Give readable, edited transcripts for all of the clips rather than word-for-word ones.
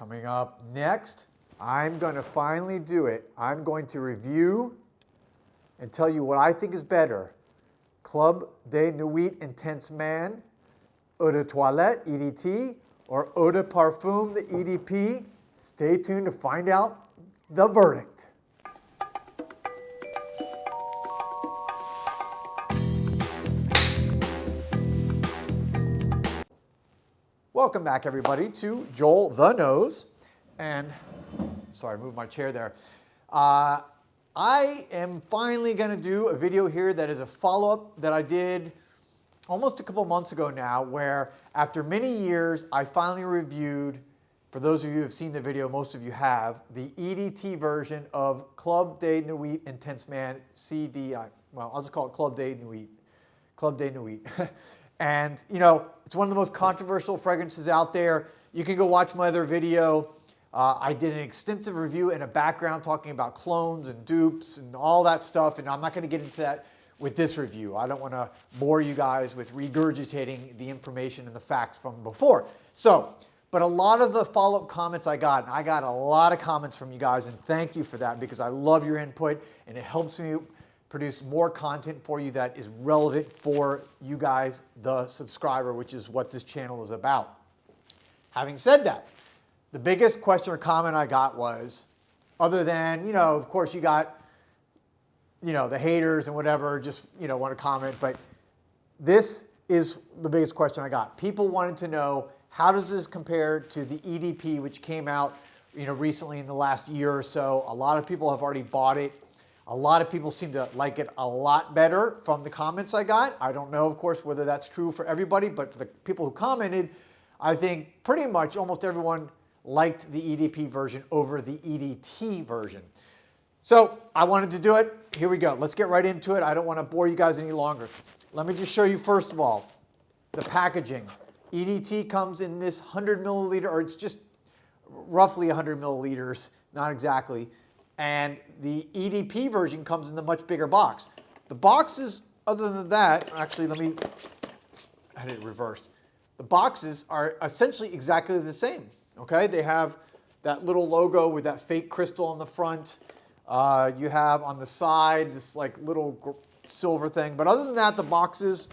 Coming up next, I'm going to finally do it. I'm going to review and tell you what I think is better. Club de Nuit Intense Man, Eau de Toilette, EDT, or Eau de Parfum, the EDP. Stay tuned to find out the verdict. Welcome back, everybody, to Joel the Nose. And, sorry, I moved my chair there. I am finally going to do a video here that is a follow-up that I did almost a couple months ago now, where after many years, I finally reviewed, for those of you who have seen the video, most of you have, the EDT version of Club de Nuit Intense Man Cdnim. Well, I'll just call it Club de Nuit. Club de Nuit. And, you know, it's one of the most controversial fragrances out there. You can go watch my other video. I did an extensive review and a background talking about clones and dupes and all that stuff, and I'm not going to get into that with this review. I don't want to bore you guys with regurgitating the information and the facts from before. So, but a lot of the follow-up comments I got a lot of comments from you guys, and thank you for that because I love your input and it helps me produce more content for you that is relevant for you guys, the subscriber, which is what this channel is about. Having said that, the biggest question or comment I got was, other than, you know, of course you got, you know, the haters and whatever, just, you know, want to comment, but this is the biggest question I got. People wanted to know, how does this compare to the EDP, which came out, you know, recently in the last year or so? A lot of people have already bought it. A lot of people seem to like it a lot better from the comments I got. I don't know, of course, whether that's true for everybody, but for the people who commented, I think pretty much almost everyone liked the EDP version over the EDT version. So I wanted to do it. Here we go. Let's get right into it. I don't want to bore you guys any longer. Let me just show you, first of all, the packaging. EDT comes in this 100 milliliter, or it's just roughly 100 milliliters, not exactly. And the EDP version comes in the much bigger box. The boxes, other than that, actually, I had it reversed. The boxes are essentially exactly the same. Okay, they have that little logo with that fake crystal on the front. You have on the side this like little silver thing. But other than that, the boxes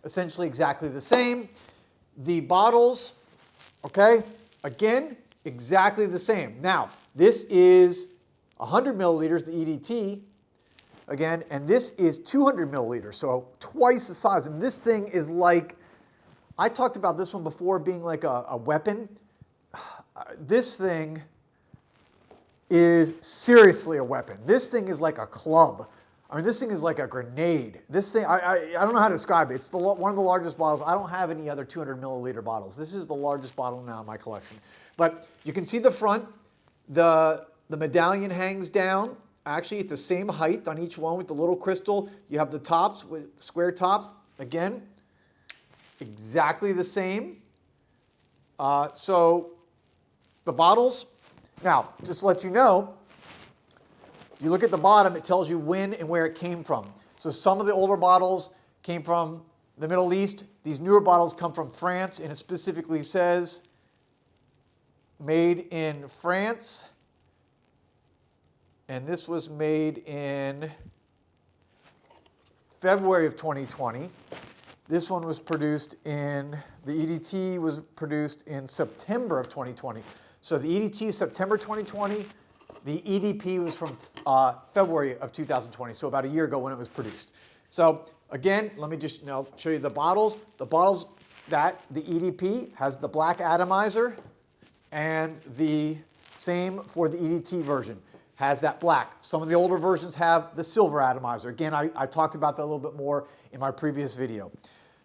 essentially exactly the same. The bottles, okay, again, exactly the same. Now, this is 100 milliliters, the EDT, again, and this is 200 milliliters, so twice the size. And this thing is like, I talked about this one before being like a weapon. This thing is seriously a weapon. This thing is like a club. I mean, this thing is like a grenade. This thing, I don't know how to describe it. It's one of the largest bottles. I don't have any other 200 milliliter bottles. This is the largest bottle now in my collection. But you can see the front. The medallion hangs down, actually at the same height on each one with the little crystal. You have the tops with square tops. Again, exactly the same. So the bottles, now, just to let you know, you look at the bottom, it tells you when and where it came from. So some of the older bottles came from the Middle East. These newer bottles come from France, and it specifically says made in France. And this was made in February of 2020. This one was produced in, the EDT was produced in September of 2020. So the EDT is September 2020. The EDP was from February of 2020, so about a year ago when it was produced. So again, let me just show you the bottles. The bottles that the EDP has the black atomizer, and the same for the EDT version, has that black. Some of the older versions have the silver atomizer. Again, I talked about that a little bit more in my previous video.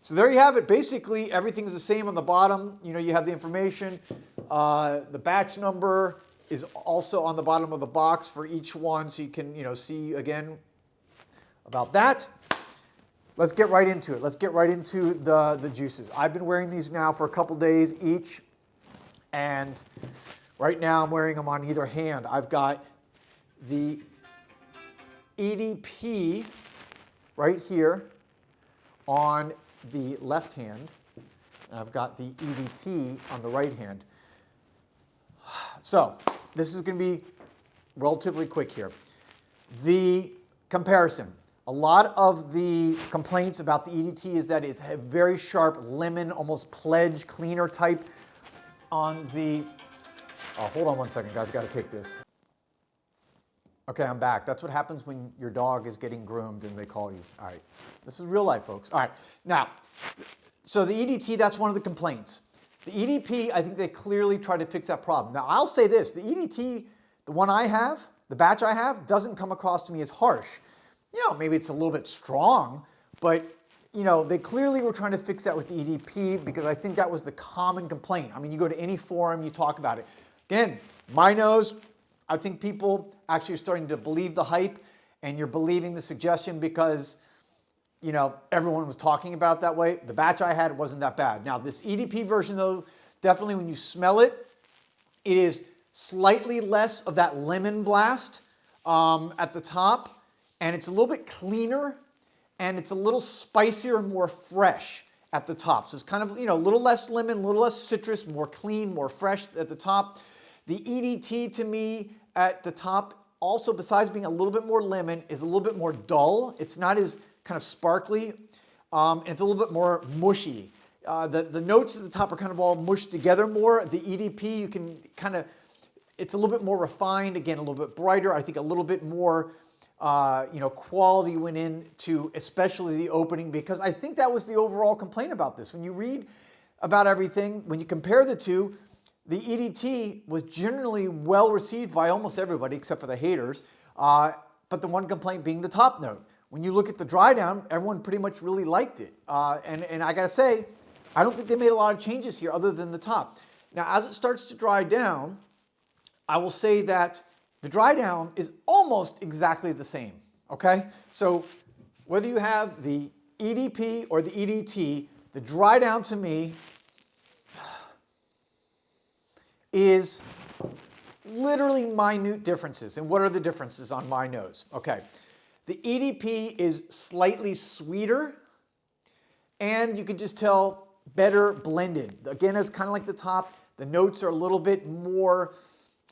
So there you have it. Basically, everything's the same on the bottom. You know, you have the information. The batch number is also on the bottom of the box for each one, so you can, you know, see again about that. Let's get right into it. Let's get right into the juices. I've been wearing these now for a couple days each, and right now I'm wearing them on either hand. I've got the EDP right here on the left hand, and I've got the EDT on the right hand. So this is going to be relatively quick here. The comparison. A lot of the complaints about the EDT is that it's a very sharp lemon, almost pledge cleaner type on the, oh, hold on one second, guys, I've got to take this. Okay, I'm back. That's what happens when your dog is getting groomed and they call you. All right, this is real life, folks. All right, now, so the EDT, that's one of the complaints. The EDP, I think they clearly try to fix that problem. Now, I'll say this, the EDT, the one I have, the batch I have, doesn't come across to me as harsh. You know, maybe it's a little bit strong, but you know, they clearly were trying to fix that with the EDP because I think that was the common complaint. I mean, you go to any forum, you talk about it. Again, my nose, I think people actually are starting to believe the hype and you're believing the suggestion because, you know, everyone was talking about it that way. The batch I had wasn't that bad. Now, this EDP version though, definitely when you smell it, it is slightly less of that lemon blast at the top. And it's a little bit cleaner and it's a little spicier and more fresh at the top. So it's kind of, you know, a little less lemon, a little less citrus, more clean, more fresh at the top. The EDT to me at the top, also besides being a little bit more lemon, is a little bit more dull. It's not as kind of sparkly. And it's a little bit more mushy. The notes at the top are kind of all mushed together more. The EDP, you can kind of, it's a little bit more refined. Again, a little bit brighter. I think a little bit more you know, quality went into especially the opening because I think that was the overall complaint about this. When you read about everything, when you compare the two, the EDT was generally well received by almost everybody except for the haters, but the one complaint being the top note. When you look at the dry down, everyone pretty much really liked it. And I gotta say, I don't think they made a lot of changes here other than the top. Now, as it starts to dry down, I will say that the dry down is almost exactly the same, okay? So whether you have the EDP or the EDT, the dry down to me is literally minute differences. And what are the differences on my nose? Okay, the EDP is slightly sweeter and you can just tell better blended. Again, it's kind of like the top. The notes are a little bit more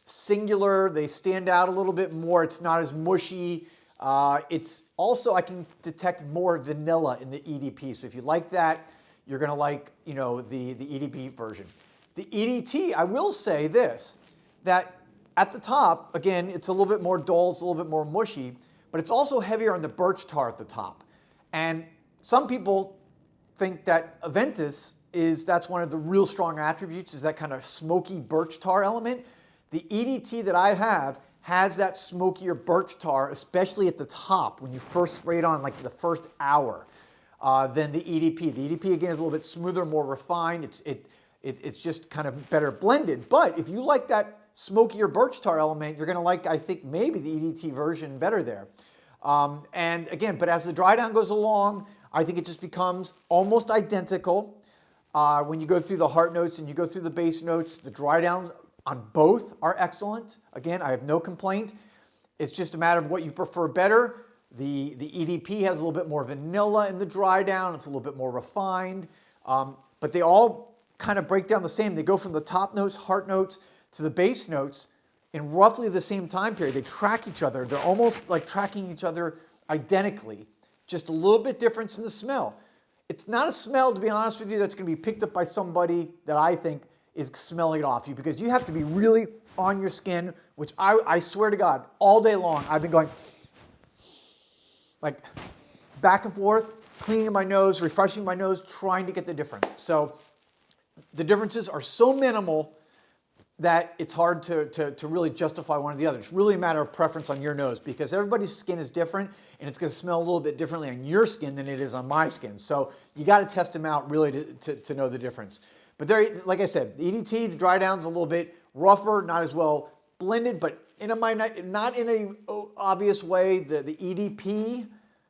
singular, they stand out a little bit more, it's not as mushy. It's also, I can detect more vanilla in the EDP, so if you like that, you're gonna like, you know, the EDP version. The EDT, I will say this, that at the top, again, it's a little bit more dull, it's a little bit more mushy, but it's also heavier on the birch tar at the top. And some people think that Aventus that's one of the real strong attributes, is that kind of smoky birch tar element. The EDT that I have has that smokier birch tar, especially at the top when you first spray it on, like the first hour, than the EDP. The EDP, again, is a little bit smoother, more refined. It's just kind of better blended. But if you like that smokier birch tar element, you're going to like, I think, maybe the EDT version better there. And again, but as the dry down goes along, I think it just becomes almost identical. When you go through the heart notes and you go through the base notes, the dry downs on both are excellent. Again, I have no complaint. It's just a matter of what you prefer better. The EDP has a little bit more vanilla in the dry down. It's a little bit more refined. But they all kind of break down the same. They go from the top notes, heart notes, to the base notes in roughly the same time period. They track each other. They're almost like tracking each other identically. Just a little bit difference in the smell. It's not a smell, to be honest with you, that's going to be picked up by somebody that I think is smelling it off you, because you have to be really on your skin, which I swear to God, all day long, I've been going like back and forth, cleaning my nose, refreshing my nose, trying to get the difference. So the differences are so minimal that it's hard to really justify one or the other. It's really a matter of preference on your nose, because everybody's skin is different and it's going to smell a little bit differently on your skin than it is on my skin. So you got to test them out really to know the difference. But there, like I said, the EDT, the dry down's a little bit rougher, not as well blended, but not in a obvious way. The EDP,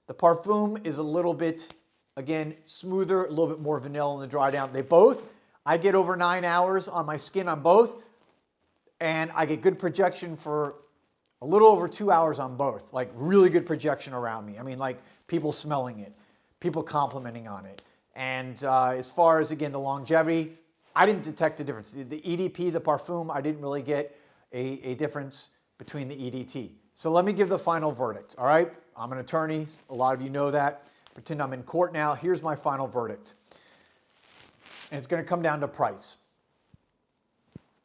the Parfum, is a little bit, again, smoother, a little bit more vanilla in the dry down. They both, I get over 9 hours on my skin on both, and I get good projection for a little over 2 hours on both, like really good projection around me. I mean, like people smelling it, people complimenting on it. And as far as, again, the longevity, I didn't detect the difference. The EDP, the parfum, I didn't really get a difference between the EDT. So let me give the final verdict, all right? I'm an attorney. A lot of you know that. Pretend I'm in court now. Here's my final verdict. And it's going to come down to price.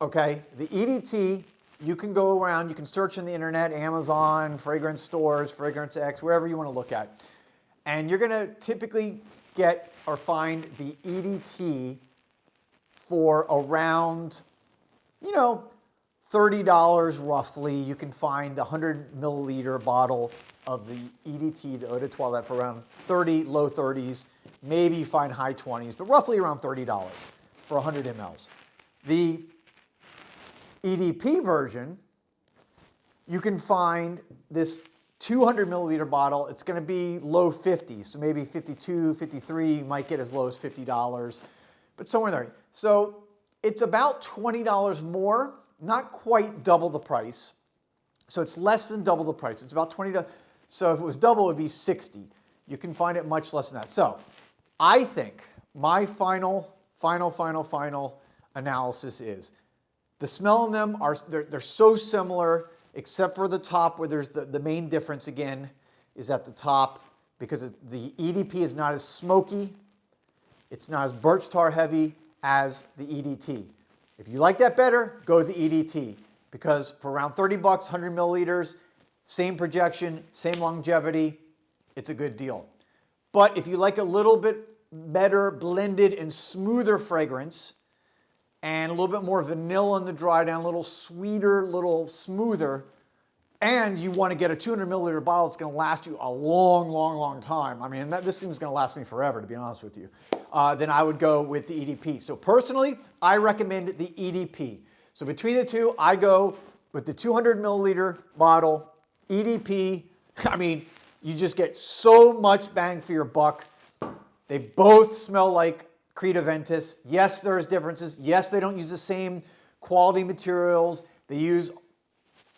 Okay, the EDT, you can go around, you can search on the internet, Amazon, fragrance stores, Fragrance X, wherever you want to look at. And you're going to typically get or find the EDT for around, you know, $30 roughly. You can find the 100 milliliter bottle of the EDT, the Eau de Toilette, for around 30, low 30s. Maybe you find high 20s, but roughly around $30 for 100 mLs. The EDP version, you can find this 200 milliliter bottle. It's going to be low 50s, so maybe 52, 53. You might get as low as $50, but somewhere there. So it's about $20 more, not quite double the price. So it's less than double the price. It's about $20. So if it was double, it would be 60. You can find it much less than that. So I think my final analysis is the smell in them they're so similar, except for the top, where there's the main difference again is at the top, because the EDP is not as smoky, it's not as birch tar heavy as the EDT. If you like that better, go with the EDT, because for around 30 bucks, 100 milliliters, same projection, same longevity, it's a good deal. But if you like a little bit better blended and smoother fragrance, and a little bit more vanilla in the dry down, a little sweeter, a little smoother, and you want to get a 200 milliliter bottle that's going to last you a long time. I mean, this thing's going to last me forever, to be honest with you. Then I would go with the EDP. So personally, I recommend the EDP. So between the two, I go with the 200 milliliter bottle, EDP. I mean, you just get so much bang for your buck. They both smell like Creed Aventus. Yes, there's differences. Yes, they don't use the same quality materials. They use,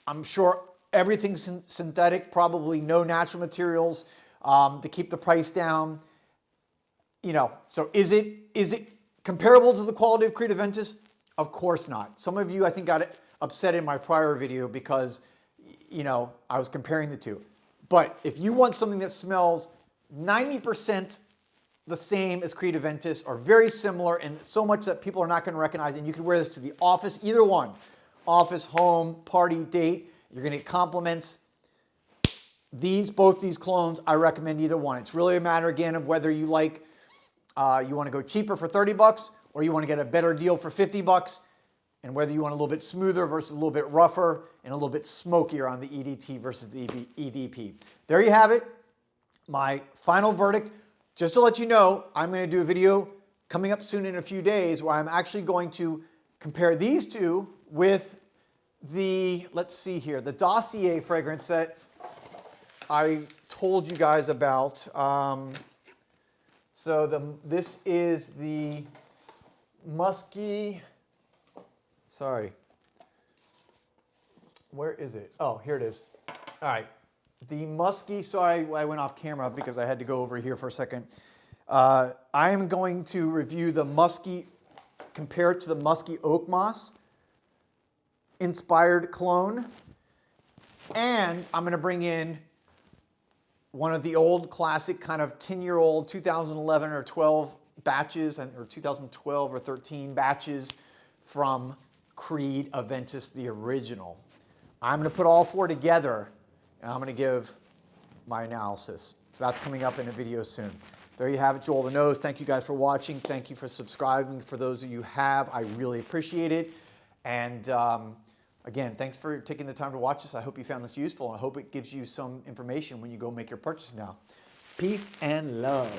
I'm sure, everything synthetic, probably no natural materials to keep the price down. You know, so is it comparable to the quality of Creed Aventus? Of course not. Some of you, I think, got upset in my prior video because, you know, I was comparing the two. But if you want something that smells 90% the same as Creed Aventus, or very similar, and so much that people are not going to recognize, and you can wear this to the office, either one, office, home, party, date, you're going to get compliments. Both these clones, I recommend either one. It's really a matter, again, of whether you like, you want to go cheaper for 30 bucks, or you want to get a better deal for 50 bucks, and whether you want a little bit smoother versus a little bit rougher, and a little bit smokier on the EDT versus the EDP. There you have it, my final verdict. Just to let you know, I'm going to do a video coming up soon in a few days where I'm actually going to compare these two with the, let's see here, the Dossier fragrance that I told you guys about. This is the musky, sorry, where is it? Oh, here it is. All right. The musky, sorry, I went off camera because I had to go over here for a second. I am going to review the musky, compare it to the musky oak moss inspired cologne. And I'm going to bring in one of the old classic kind of 10-year-old 2011 or 12 batches, or 2012 or 13 batches from Creed Aventus, the original. I'm going to put all four together, and I'm going to give my analysis. So that's coming up in a video soon. There you have it, Joel the Nose. Thank you guys for watching. Thank you for subscribing. For those of you who have, I really appreciate it. And again, thanks for taking the time to watch this. I hope you found this useful. I hope it gives you some information when you go make your purchase now. Peace and love.